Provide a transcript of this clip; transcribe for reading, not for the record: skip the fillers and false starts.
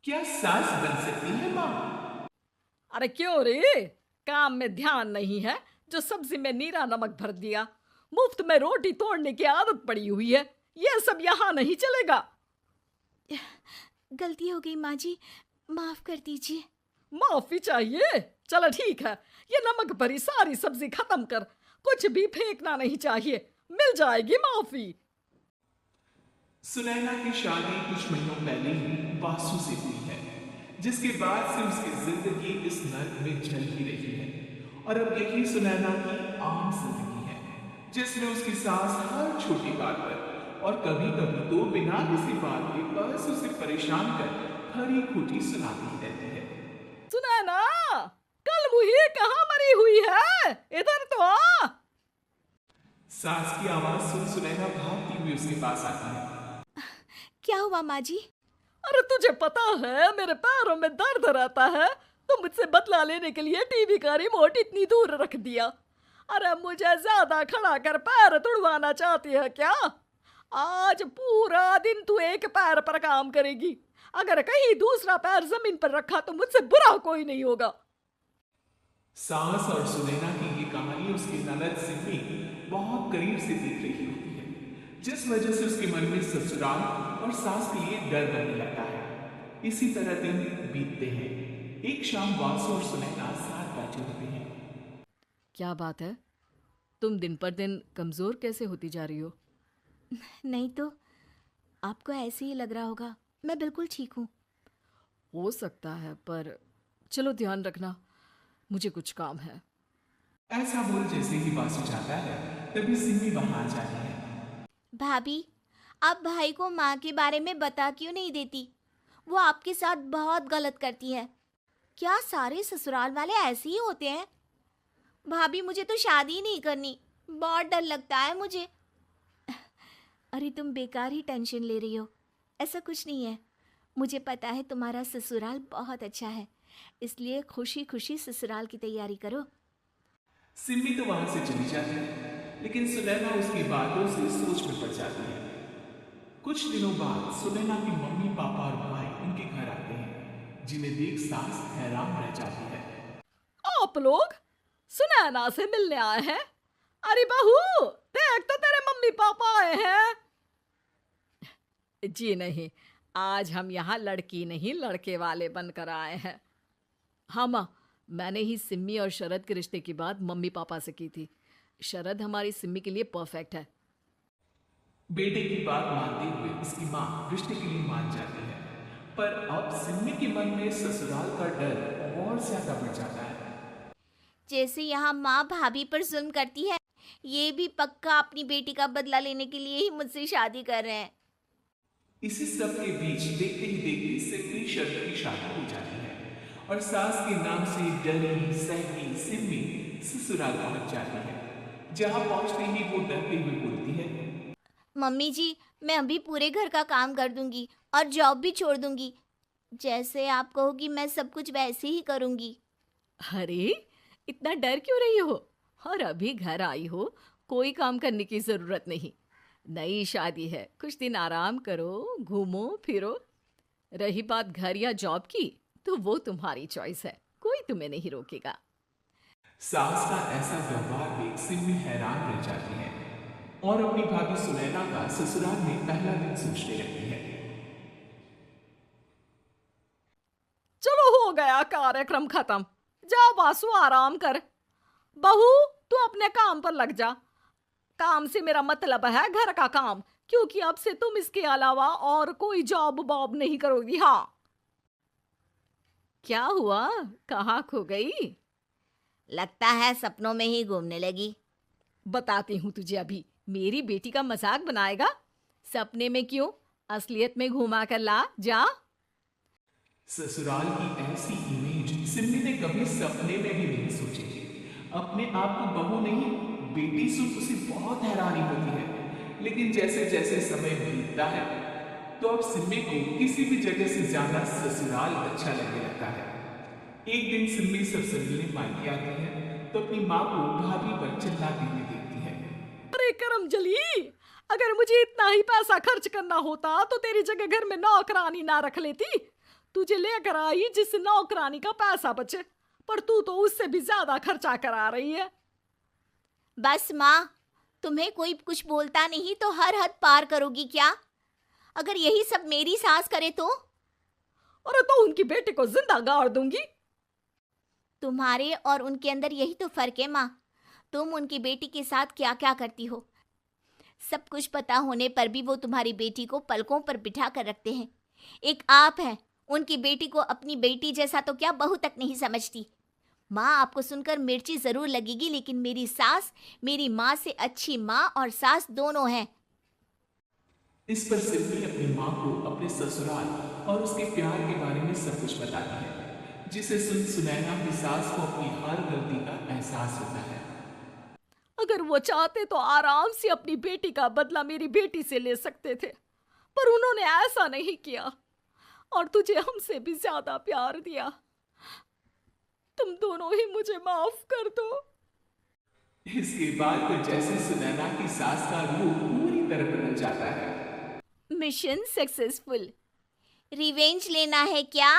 क्या सास बन सकती है माँ? अरे क्यों रे? काम में ध्यान नहीं है जो सब्जी में नीरा नमक भर दिया। मुफ्त में रोटी तोड़ने की आदत पड़ी हुई है। ये सब यहाँ नहीं चलेगा। गलती हो गई माँ जी, माफ कर दीजिए। माफी चाहिए? चलो ठीक है, ये नमक भरी सारी सब्जी खत्म कर। कुछ भी फेंकना नहीं चाहिए, मिल जाएगी माफी। सुनैना की शादी कुछ महीनों पहले ही वासु से हुई है, जिसके बाद से उसकी जिंदगी इस नर्क में जल ही रही है। और अब यही सुनैना की आम जिंदगी है, जिसमें उसकी सास हर छोटी बात पर और कभी कभी तो बिना किसी बात के बस उसे परेशान कर खरी खोटी सुनाती रहती है। सुना ना, कल मुही कहाँ मरी हुई है? इधर तो आ। सास की आवाज सुन सुनैना भागती हुई उसके पास आती है। क्या हुआ माँ जी? अरे तुझे पता है मेरे पैरों में दर्द रहता है, तो मुझसे बदला लेने के लिए टीवी का रिमोट इतनी दूर रख दिया। अरे मुझे ज्यादा खड़ा कर पैर तुड़वाना चाहती है क्या? आज पूरा दिन तू एक पैर पर काम करेगी। अगर कहीं दूसरा पैर जमीन पर रखा तो मुझसे बुरा कोई नहीं होगा। सास और सुनैना की ये कहानी उसकी ननद सिम्मी बहुत करीब से देख रही होती है, जिस वजह से उसके मन में ससुराल और सास के लिए डर बनने लगता है। इसी तरह दिन बीतते हैं। एक शाम वासु और सुनैना साथ बैठे होते हैं। क्या बात है? तुम दिन पर दिन कमजोर कैसे होती जा रही हो? नहीं तो, आपको ऐसे ही लग रहा होगा। मैं बिल्कुल ठीक हूँ। हो सकता है, पर चलो ध्यान रखना, मुझे कुछ काम है। ऐसा बोल जैसे ही वासु जाता है, तभी सिम्मी वहां आ जाती है। भाभी, आप भाई को माँ के बारे में बता क्यों नहीं देती? वो आपके साथ बहुत गलत करती है। क्या सारे ससुराल वाले ऐसे ही होते हैं? भाभी, मुझे तो शादी ही नहीं करनी। बहुत डर लगता है मुझे। अरे तुम बेकार ही टेंशन ले रही हो। ऐसा कुछ नहीं है। मुझे पता है तुम्हारा ससुराल बहुत अच्छा है, इसलिए खुशी खुशी ससुराल की तैयारी करो। सिम्मी तो वहां से चली जाती है, लेकिन सुनैना उसकी बातों से सोच में पड़ जाती है। कुछ दिनों बाद सुनैना की मम्मी पापा और भाई उनके घर आते हैं, जिन्हें देख सास हैरान रह जाती है। आप लोग सुनैना से मिलने आए हैं? अरे बहू, देख तो तेरे मम्मी पापा आए हैं। जी नहीं, आज हम यहाँ लड़की नहीं लड़के वाले बनकर आए हैं। हाँ माँ, मैंने ही सिम्मी और शरद के रिश्ते की बात मम्मी पापा से की थी। शरद हमारी सिम्मी के लिए परफेक्ट है। बेटे की बात मानते हुए उसकी माँ रिश्ते के लिए मान जाती है, पर अब सिम्मी के मन में ससुराल का डर और ज्यादा बढ़ जाता है। जैसे यहाँ माँ भाभी पर जुल्म करती है, ये भी पक्का अपनी बेटी का बदला लेने के लिए ही मुझसे शादी कर रहे हैं। इसी सब के बीच देखते ही देखते सिम्मी शरद की शादी हो जाती है, और सास के नाम से डरी सहमी सिम्मी ससुराल पहुंच जाती है। जहां पहुंचते ही वो डरते हुए बोलती है। मम्मी जी, मैं अभी पूरे घर का काम कर दूंगी और जॉब भी छोड़ दूंगी। जैसे आप कहोगी मैं सब कुछ वैसे ही करूंगी। अरे, इतना डर क्यों रही हो? और अभी घर आई हो, कोई काम करने की जरूरत नहीं। नई शादी है, कुछ दिन आराम करो, घूमो फिरो। रही बात घर या जॉब की, तो वो तुम्हारी चॉइस है, कोई तुम्हें नहीं रोकेगा। सास का ऐसा व्यवहार देख सिम्मी हैरान रह जाती है और अपनी भाभी सुनैना का ससुराल में पहला दिन सोचने लगती है। चलो हो गया कार्यक्रम खत्म। जा वासु, आराम कर। बहू, तू अपने काम पर लग जा। काम से मेरा मतलब है घर का काम, क्योंकि अब से तुम इसके अलावा और कोई जॉब बॉब नहीं करोगी। हाँ। क्या हुआ? कहाँ खो गई? लगता है सपनों में ही घूमने लगी। बताती हूँ तुझे अभी। मेरी बेटी का मजाक बनाएगा? सपने में क्यों, असलियत में घुमा कर ला। जा। ससुराल की ऐसी इमेज सिम्मी ने कभी सपने में भी नहीं सोची थी। अपने आप को बहू नहीं, बेटी सुन उसे बहुत हैरानी होती है। लेकिन जैसे जैसे समय बीतता है, तो अब सिम्मी को किसी भी जगह से ज्यादा ससुराल अच्छा लगने लगता है। एक दिन सिम्मी सबसे मिलने मायके आती है, तो अपनी माँ को भाभी पर चिल्लाती हुई देखती है। अरे करमजली, अगर मुझे इतना ही पैसा खर्च करना होता तो तेरी जगह घर में नौकरानी ना रख लेती। तुझे लेकर आई जिससे नौकरानी का पैसा बचे, पर तू तो उससे भी ज्यादा खर्चा करा रही है। बस माँ, तुम्हें कोई कुछ बोलता नहीं तो हर हद पार करोगी क्या? अगर यही सब मेरी सास करे तो? अरे तो उनकी बेटी को जिंदा गाड़ दूंगी। तुम्हारे और उनके अंदर यही तो फर्क है माँ। तुम उनकी बेटी के साथ क्या क्या करती हो। सब कुछ पता होने पर भी वो तुम्हारी बेटी को पलकों पर बिठा कर रखते हैं। एक आप हैं, उनकी बेटी को अपनी बेटी जैसा तो क्या बहू तक नहीं समझती। माँ, आपको सुनकर मिर्ची जरूर लगेगी, लेकिन मेरी सास मेरी माँ से अच्छी माँ और सास दोनों हैं। इस पर सिम्मी अपनी माँ को अपने ससुराल और उसके प्यार के बारे में सब कुछ बताती है, जिसे सुन सुनैना की सास को अपनी हर गलती का एहसास होता है। अगर वो चाहते तो आराम से अपनी बेटी का बदला मेरी बेटी से ले सकते थे, पर उन्होंने ऐसा नहीं किया और तुझे हमसे भी ज्यादा प्यार दिया। तुम दोनों ही मुझे माफ कर दो। इसके बाद तो जैसे सुनैना की सास का रूप पूरी तरह बदल जाता है। Mission successful. रिवेंज लेना है क्या?